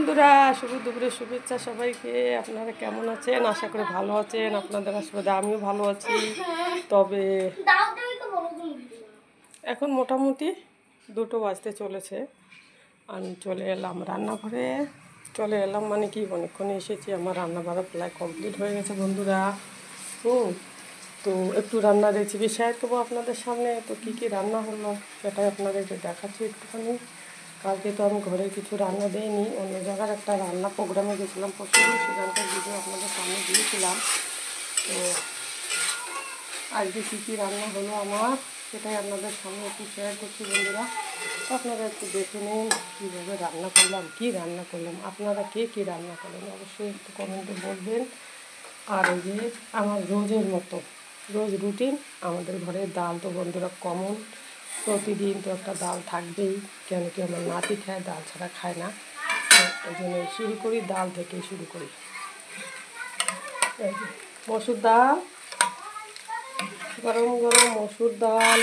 বন্ধুরা, শুভ দুপুরের শুভেচ্ছা সবাইকে। আপনারা কেমন আছেন? আশা করি ভালো আছেন। আপনাদের আশীর্বাদে আমিও ভালো আছি। তবে এখন মোটামুটি 2টো বাজতে চলেছে। আমি চলে এলাম রান্নাঘরে। চলে এলাম মানে কি, অনেকক্ষণ এসেছি। আমার রান্না বাড়া প্রায় কমপ্লিট হয়ে গেছে বন্ধুরা। তো একটু রান্নার রেসিপি শেয়ার করবো আপনাদের সামনে। তো কী কী রান্না হলো সেটাই আপনাদেরকে দেখাচ্ছি একটুখানি। কালকে তো আমি ঘরে কিছু রান্না দিইনি, অন্য জায়গার একটা রান্না প্রোগ্রামে গেছিলাম পরশুদিন, সেখানকার ভিডিও আপনাদের সামনে দিয়েছিলাম। তো আজকে কী কী রান্না হলো আমার, সেটাই আপনাদের সামনে একটু শেয়ার করছি বন্ধুরা। আপনারা একটু দেখে নিন কীভাবে রান্না করলাম, কী রান্না করলাম। আপনারা কে কী রান্না করলেন অবশ্যই একটু কমেন্টে বলবেন। আর এই যে আমার রোজের মতো রোজ রুটিন, আমাদের ঘরে ডাল তো বন্ধুরা কমন, প্রতিদিন তো একটা ডাল থাকবেই। কেন কি আমার নাতি খায়, ডাল ছাড়া খায় না। তো এই জন্য শুরু করি, ডাল থেকেই শুরু করি। এই যে মসুর ডাল, গরম গরম মসুর ডাল।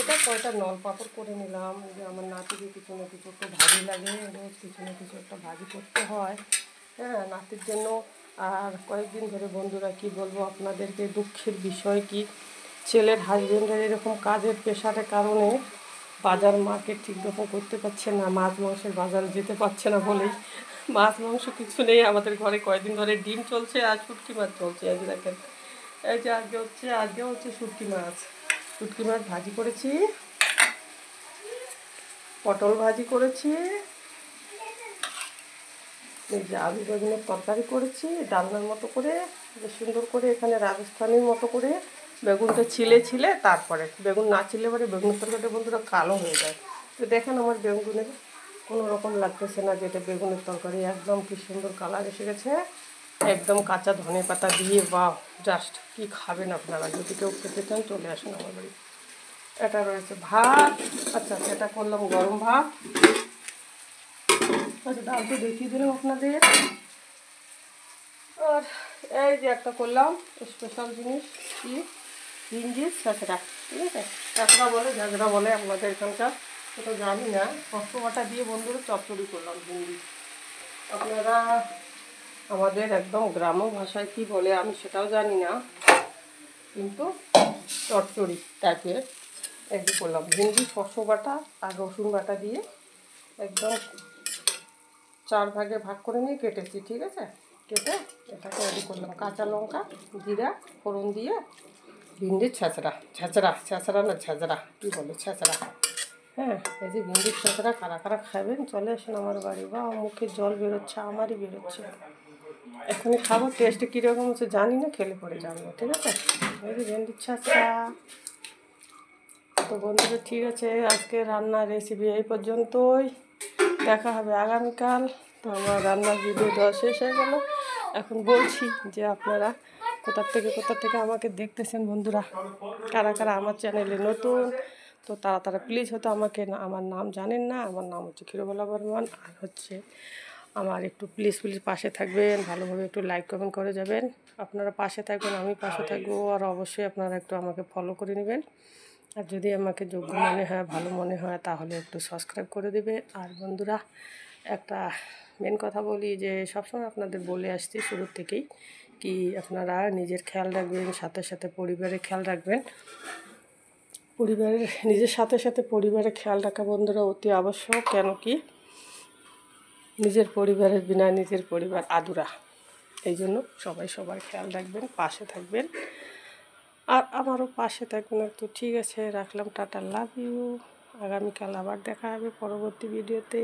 এটা কয়টা নল পাপড় করে নিলাম। যে আমার নাতিকে কিছু না কিছু একটু ভাজি লাগে, রোজ কিছু না কিছু একটা ভাজি করতে হয়, হ্যাঁ, নাতির জন্য। আর কয়েকদিন ধরে বন্ধুরা কি বলবো আপনাদেরকে, দুঃখের বিষয় কি, ছেলের হাজবেন্ডের এরকম কাজের প্রেশারের কারণে বাজার মার্কেট ঠিকরকম করতে পারছে না, মাছ মাংসের বাজারে যেতে পারছে না বলেই মাছ মাংস কিছু নেই আমাদের ঘরে। কয়েকদিন ধরে ডিম চলছে আর শুটকি মাছ চলছে। এই যে দেখেন, এই যে আজকে হচ্ছে শুটকি মাছ ভাজি করেছি, পটল ভাজি করেছি, এই যে আলু বেগুনের তরকারি করেছি ডালনার মতো করে, যে সুন্দর করে এখানে রাজস্থানীর মতো করে বেগুনটা ছিলে তারপরে, বেগুন না ছিলে পরে বেগুনের তরকারিটা বন্ধুরা কালো হয়ে যায়। তো দেখেন আমার বেগুনের কোনো রকম লাগতেছে না যে এটা বেগুনের তরকারি, একদম কি সুন্দর কালার এসে গেছে। একদম কাঁচা ধনে পাতা দিয়ে, বা জাস্ট কি খাবেন আপনারা, যদি কেউ খেতে চান চলে আসুন আমার বাড়ি। এটা রয়েছে ভাত, আচ্ছা এটা করলাম গরম ভাত। আচ্ছা ডাল তো দেখিয়ে দিলাম আপনাদের। আর এই যে একটা করলাম স্পেশাল জিনিস, কি ভিন্ডি ছেঁচড়া, ঠিক আছে, ছেঁচড়া বলে ঝাঁঝরা বলে আপনাদের এখানকার, সেটা জানি না। কষ্ট বাটা দিয়ে বন্ধুরা চচ্চড়ি করলাম ভিন্ডি। আপনারা আমাদের একদম গ্রাম্য ভাষায় কি বলে আমি সেটাও জানি না, কিন্তু চচ্চড়ি টাইপের এই যে করলাম। ভিন্ডি শস্য বাটা আর রসুন বাটা দিয়ে একদম 4 ভাগে ভাগ করে নিয়ে কেটেছি, ঠিক আছে। কেটে এটাকে রেডি করলাম, কাঁচা লঙ্কা জিরা ফোড়ন দিয়ে ভিন্ডির ছেঁচড়া কী বলে ছেঁচড়া, হ্যাঁ। এই যে ভিন্ডির ছেঁচড়া কারা কারা খাবেন চলে আসুন আমার বাড়ি। বা মুখে জল বেরোচ্ছে, আমারই বেরোচ্ছে, এখনই খাবো। টেস্টে কীরকম হচ্ছে জানি না, খেলে পরে জানবো, ঠিক আছে। এই যে ভিন্ডির ছেঁচড়া। তো বন্ধুরা ঠিক আছে, আজকে রান্নার রেসিপি এই পর্যন্তই, দেখা হবে আগামীকাল। তো আমার রান্নার ভিডিও দেওয়া শেষ হয়ে গেল। এখন বলছি যে আপনারা কোথা থেকে আমাকে দেখতেছেন বন্ধুরা, কারা কারা আমার চ্যানেলে নতুন, তো তারা প্লিজ হয়তো আমাকে আমার নাম জানেন না। আমার নাম হচ্ছে ক্ষীরবালা বর্মন। আর হচ্ছে আমার একটু প্লিজ পাশে থাকবেন, ভালোভাবে একটু লাইক কমেন্ট করে যাবেন। আপনারা পাশে থাকবেন, আমি পাশে থাকবো। আর অবশ্যই আপনারা একটু আমাকে ফলো করে নেবেন। আর যদি আমাকে যোগ্য মনে হয়, ভালো মনে হয়, তাহলে একটু সাবস্ক্রাইব করে দেবে। আর বন্ধুরা একটা মেন কথা বলি, যে সবসময় আপনাদের বলে আসছি শুরুর থেকেই, কি আপনারা নিজের খেয়াল রাখবেন, সাথে সাথে পরিবারের খেয়াল রাখবেন। নিজের সাথে সাথে পরিবারের খেয়াল রাখা বন্ধুরা অতি আবশ্যক। কেন কি, নিজের পরিবারের বিনা নিজের পরিবার আধুরা। এই জন্য সবাই সবার খেয়াল রাখবেন, পাশে থাকবেন, আর আমারও পাশে থাকবেন একটু, ঠিক আছে। রাখলাম, টাটা, লাভ ইউ। আগামীকাল আবার দেখা হবে পরবর্তী ভিডিওতে।